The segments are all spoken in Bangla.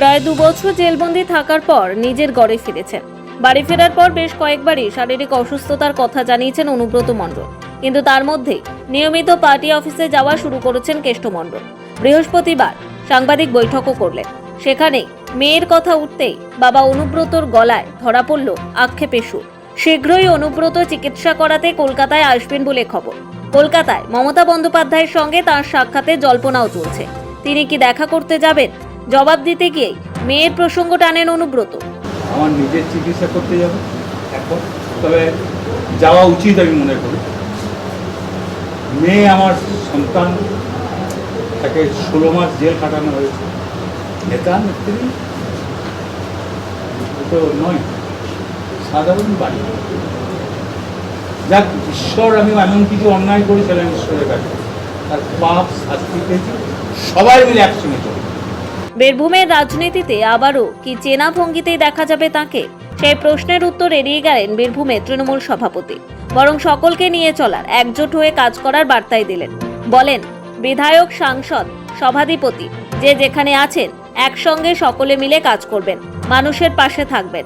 প্রায় 2 বছর জেলবন্দি থাকার পর নিজের গড়ে ফিরেছেন। বাড়ি ফেরার পর বেশ কয়েকবারই শারীরিক অসুস্থতার কথা জানিয়েছেন অনুব্রত মণ্ডল, কিন্তু তার মধ্যেই নিয়মিত পার্টি অফিসে যাওয়া শুরু করেছেন কেষ্ট মণ্ডল। বৃহস্পতিবার সাংবাদিক বৈঠকও করলেন। সেখানে মেয়ের কথা উঠতেই বাবা অনুব্রতর গলায় ধরা পড়ল আক্ষেপের সুর। শীঘ্রই অনুব্রত চিকিৎসা করাতে কলকাতায় আসবেন বলে খবর। কলকাতায় মমতা বন্দ্যোপাধ্যায়ের সঙ্গে তার সাক্ষাতে জল্পনাও চলছে। তিনি কি দেখা করতে যাবেন? জবাব দিতে গিয়ে মেয়ের প্রসঙ্গ টানেন অনুব্রত। আমার নিজের চিকিৎসা করতে যাবে এখন, তবে যাওয়া উচিত আমি মনে করি। মেয়ে আমার সন্তান, তাকে 16 মাস জেল কাটানো হয়েছে। নেতা নেত্রী তো নয়, সাধারণ বাড়ি। যাক, ঈশ্বর, আমি এমন কিছু অন্যায় করেছিলাম ঈশ্বরের কাছে, তার পাপ শাস্তি পেয়েছি, সবাই মিলে একসঙ্গে চলে। বীরভূমের রাজনীতিতে আবারও কি চেনা ভঙ্গিতেই দেখা যাবে তাকে? সেই প্রশ্নের উত্তর এড়িয়ে গেলেন বীরভূমের তৃণমূল সভাপতি, বরং সকলকে নিয়ে চলার, একজোট হয়ে কাজ করার বার্তাই দিলেন। বলেন, বিধায়ক, সাংসদ, সভাধিপতি যে যেখানে আছেন, একসঙ্গে সকলে মিলে কাজ করবেন, মানুষের পাশে থাকবেন।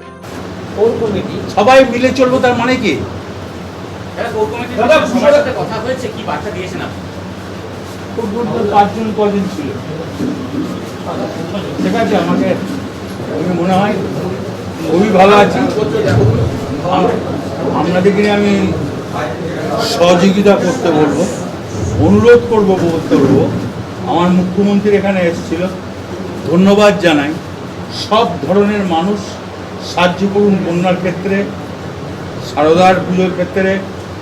সবাই মিলে চলবো, তার মানে কি? কথা হয়েছে, কি বার্তা দিয়েছেন আপনি? 5 জন কজন ছিল, ঠিক আছে। আমাকে মনে হয় খুবই ভালো আছি। আপনাদেরকে আমি সহযোগিতা করতে বলবো, অনুরোধ করবো, বলতে বলবো। আমার মুখ্যমন্ত্রী এখানে এসেছিল, ধন্যবাদ জানাই। সব ধরনের মানুষ সাহায্য করুন, বন্যার ক্ষেত্রে, সারদার পুজোর ক্ষেত্রে।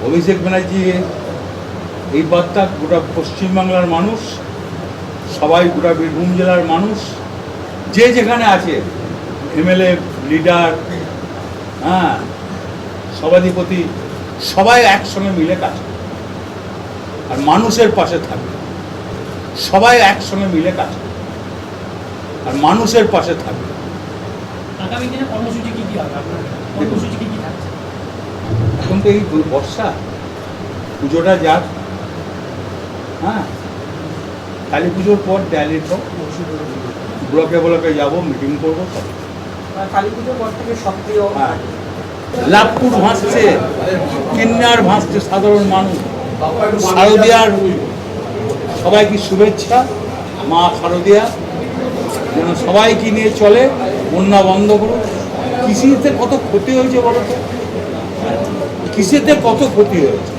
অভিষেক ব্যানার্জি এই বার্তা গোটা পশ্চিমবাংলার মানুষ, সবাই, গোটা বীরভূম জেলার মানুষ, যে যেখানে আছে, এমএলএ, লিডার, সভাধিপতি, সবাই একসঙ্গে মিলে কাজ করে আর মানুষের পাশে থাকবে। সবাই একসঙ্গে মিলে কাজ করে আর মানুষের পাশে থাকবে। আগামী দিনে কর্মসূচি কি কি হবে? কর্মসূচি কি কি থাকছে? এখন তো এই বর্ষা, পুজোটা যাক, কালী পুজোর পর, দিওয়ালির পর ব্লকে ব্লকে যাবো, মিটিং করবো। কালী পুজোর পর থেকে সক্রিয়। লাভপুর ভাসছে, কিন্নার ভাসছে সাধারণ মানুষ। শারদিয়ার সবাইকে শুভেচ্ছা। মা শারদিয়া যেন সবাইকে নিয়ে চলে, বন্যা বন্ধ করুন। কৃষিতে কত ক্ষতি হয়েছে বলো তো? কৃষিতে কত ক্ষতি হয়েছে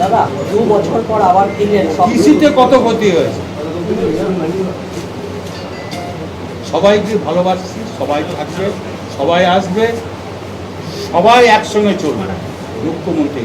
দাদা? 2 বছর পর আবার ফিরলেন। কৃষিতে কত ক্ষতি হয়েছে। সবাইকে ভালোবাসছি, সবাই থাকবে, সবাই আসবে, সবাই একসঙ্গে চলবে। মুখ্যমন্ত্রী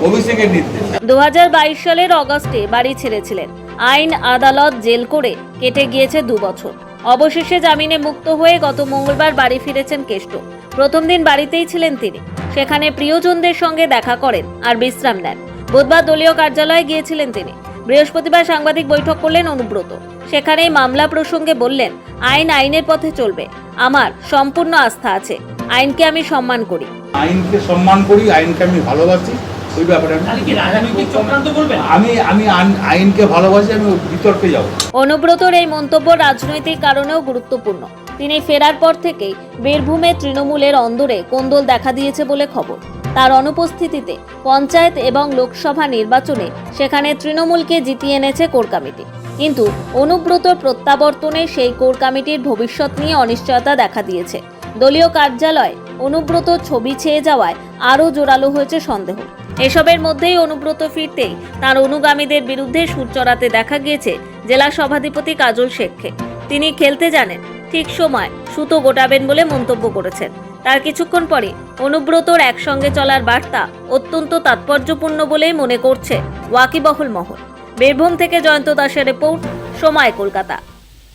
অভিষেকের নির্দেশ। 2022 সালের অগাস্টে বাড়ি ছেড়েছিলেন। আইন আদালত জেল করে কেটে গিয়েছে 2 বছর। অবশেষে জামিনে মুক্ত হয়ে গত মঙ্গলবার বাড়ি ফিরেছেন কেষ্ট। প্রথম দিন বাড়িতেই ছিলেন তিনি। সেখানে প্রিয়জনদের সঙ্গে দেখা করেন আর বিশ্রাম নেন। বুধবার দলীয় কার্যালয়ে গিয়েছিলেন তিনি। বৃহস্পতিবার সাংবাদিক বৈঠক করলেন অনুব্রত। সেখানেই মামলা প্রসঙ্গে বললেন, আইন আইনের পথে চলবে। আমার সম্পূর্ণ আস্থা আছে। আইনকে আমি সম্মান করি। আইনকে সম্মান করি, আইনকে আমি ভালোবাসি। ওই ব্যাপারে আমি আইনকে ভালোবাসি, আমি বিতর্কে যাব। অনুব্রতর এই মন্তব্য রাজনৈতিক কারণেও গুরুত্বপূর্ণ। তিনি ফেরার পর থেকেই বীরভূমে তৃণমূলের অন্দরে কোন্দল দেখা দিয়েছে বলে খবর। তার অনুপস্থিতিতে পঞ্চায়েত এবং লোকসভা নির্বাচনে সেখানে তৃণমূলকে জিতিয়ে এনেছে কোর কমিটি। কিন্তু অনুব্রতর প্রত্যাবর্তনে সেই কোর কমিটির ভবিষ্যৎ নিয়ে অনিশ্চয়তা দেখা দিয়েছে। দলীয় কার্যালয়ে অনুব্রত ছবি ছেয়ে যাওয়ায় আরও জোরালো হয়েছে সন্দেহ। এসবের মধ্যেই অনুব্রত ফিরতেই তার অনুগামীদের বিরুদ্ধে সুর চড়াতে দেখা গিয়েছে জেলা সভাধিপতি কাজল শেখকে। তিনি খেলতে জানেন, ঠিক সময় সুতো গোটাবেন বলে মন্তব্য করেছেন। তার কিছুক্ষণ পরে অনুব্রতর একসঙ্গে চলার বার্তা অত্যন্ত তাৎপর্যপূর্ণ বলেই মনে করছে ওয়াকিবহুল মহল। বীরভূম থেকে জয়ন্ত দাসের রিপোর্ট, সময়, কলকাতা।